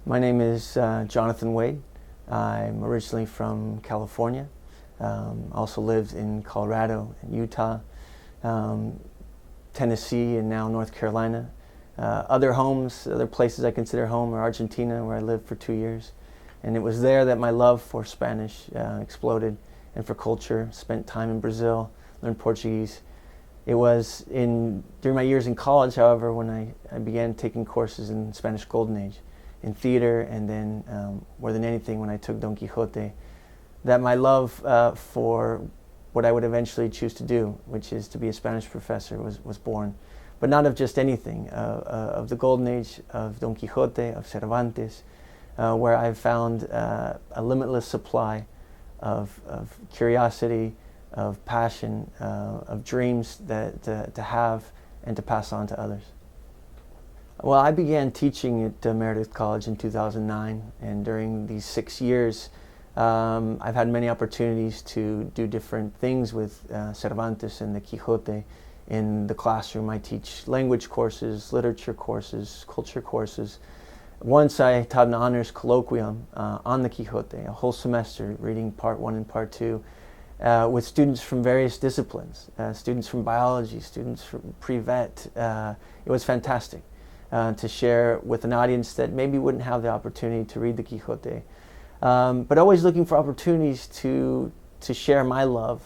My name is Jonathan Wade. I'm originally from California. Also lived in Colorado, Utah, Tennessee, and now North Carolina. Other places I consider home are Argentina, where I lived for 2 years. And it was there that my love for Spanish exploded, and for culture. Spent time in Brazil, learned Portuguese. It was during my years in college, however, when I began taking courses in Spanish Golden Age, in theater, and then more than anything when I took Don Quixote, that my love for what I would eventually choose to do, which is to be a Spanish professor, was born. But not of just anything, of the Golden Age, of Don Quixote, of Cervantes, where I've found a limitless supply of curiosity, of passion, of dreams to have and to pass on to others. Well, I began teaching at Meredith College in 2009, and during these 6 years, I've had many opportunities to do different things with Cervantes and the Quixote. In the classroom, I teach language courses, literature courses, culture courses. Once I taught an honors colloquium on the Quixote, a whole semester, reading part 1 and part 2, with students from various disciplines, students from biology, students from pre-vet. It was fantastic to share with an audience that maybe wouldn't have the opportunity to read the Quixote, but always looking for opportunities to share my love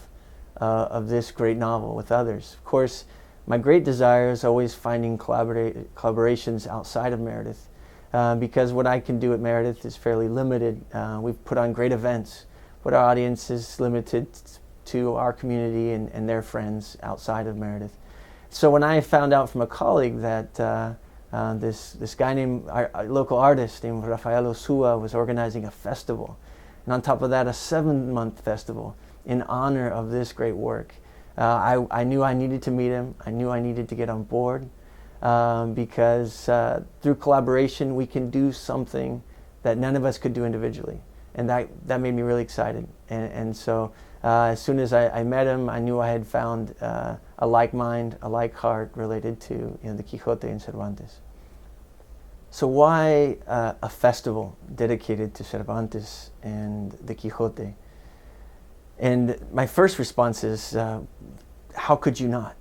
of this great novel with others. Of course, my great desire is always finding collaborations outside of Meredith, because what I can do at Meredith is fairly limited. We've put on great events, but our audience is limited to our community and their friends outside of Meredith. So when I found out from a colleague that this guy named, a local artist named Rafael Osua, was organizing a festival, and on top of that a 7-month festival in honor of this great work, I knew I needed to meet him. I knew I needed to get on board, because through collaboration we can do something that none of us could do individually, and that made me really excited. And so as soon as I met him, I knew I had found a like mind, a like heart related to the Quixote and Cervantes. So why a festival dedicated to Cervantes and the Quixote? And my first response is, how could you not?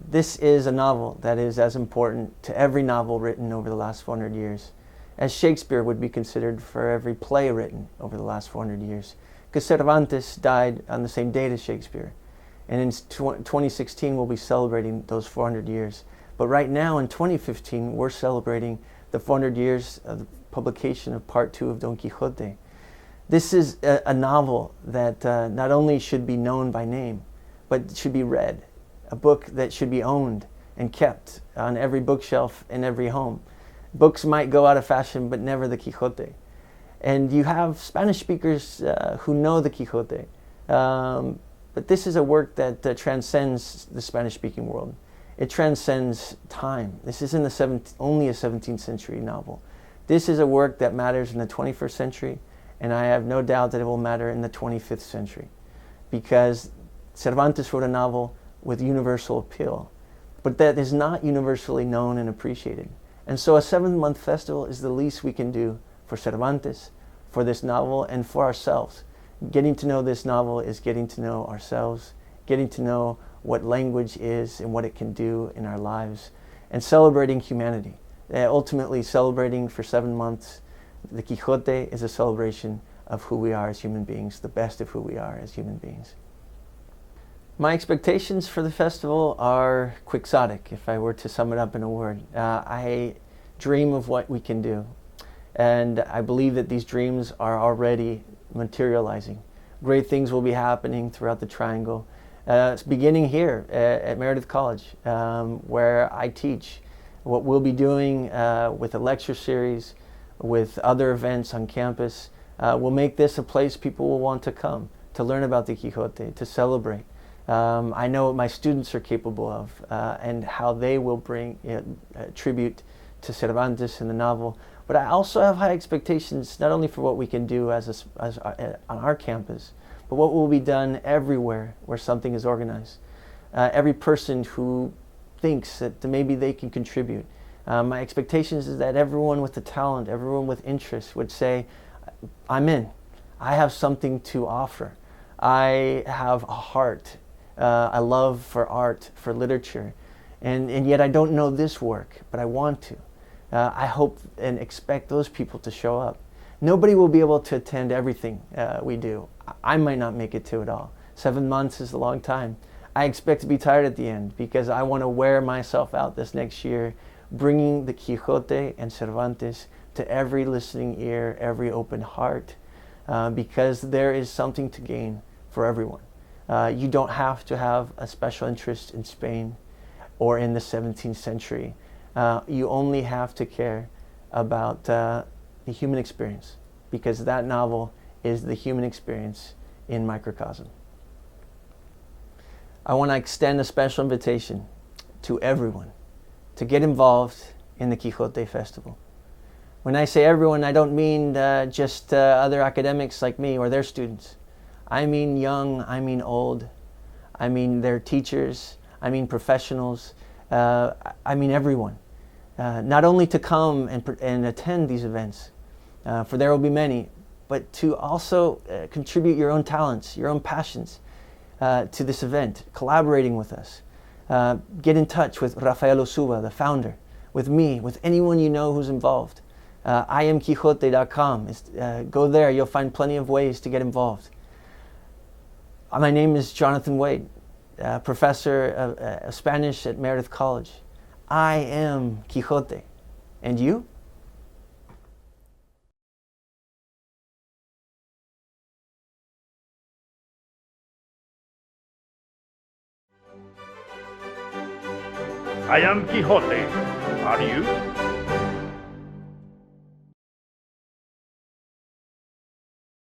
This is a novel that is as important to every novel written over the last 400 years as Shakespeare would be considered for every play written over the last 400 years. Because Cervantes died on the same date as Shakespeare. And in 2016 we'll be celebrating those 400 years. But right now in 2015 we're celebrating the 400 years of the publication of Part 2 of Don Quixote. This is a novel that not only should be known by name, but should be read. A book that should be owned and kept on every bookshelf in every home. Books might go out of fashion, but never the Quixote. And you have Spanish speakers who know the Quixote. But this is a work that transcends the Spanish-speaking world. It transcends time. This isn't only a 17th century novel. This is a work that matters in the 21st century, and I have no doubt that it will matter in the 25th century. Because Cervantes wrote a novel with universal appeal, but that is not universally known and appreciated. And so a 7-month festival is the least we can do for Cervantes, for this novel, and for ourselves. Getting to know this novel is getting to know ourselves, getting to know what language is and what it can do in our lives, and celebrating humanity. Ultimately celebrating for 7 months. The Quixote is a celebration of who we are as human beings, the best of who we are as human beings. My expectations for the festival are quixotic, if I were to sum it up in a word. I dream of what we can do, and I believe that these dreams are already materializing. Great things will be happening throughout the Triangle. It's beginning here at Meredith College, where I teach. What we'll be doing with a lecture series, with other events on campus, will make this a place people will want to come to learn about the Quixote, to celebrate. I know what my students are capable of, and how they will bring tribute to Cervantes in the novel. But I also have high expectations, not only for what we can do on our campus, but what will be done everywhere where something is organized. Every person who thinks that maybe they can contribute, My expectations is that everyone with the talent, everyone with interest would say, I'm in. I have something to offer. I have a heart, a love for art, for literature, and yet I don't know this work, but I want to. I hope and expect those people to show up. Nobody will be able to attend everything we do. I might not make it to it all. 7 months is a long time. I expect to be tired at the end because I want to wear myself out this next year, bringing the Quixote and Cervantes to every listening ear, every open heart, because there is something to gain for everyone. You don't have to have a special interest in Spain or in the 17th century. You only have to care about the human experience, because that novel is the human experience in microcosm. I want to extend a special invitation to everyone to get involved in the Quixote Festival. When I say everyone, I don't mean just other academics like me or their students. I mean young, I mean old, I mean their teachers, I mean professionals, I mean everyone. Not only to come and attend these events, for there will be many, but to also contribute your own talents, your own passions to this event, collaborating with us. Get in touch with Rafael Osuba, the founder, with me, with anyone you know who's involved. IamQuixote.com. Go there, you'll find plenty of ways to get involved. My name is Jonathan Wade, professor of Spanish at Meredith College. I am Quixote. And you? I am Quixote. Are you?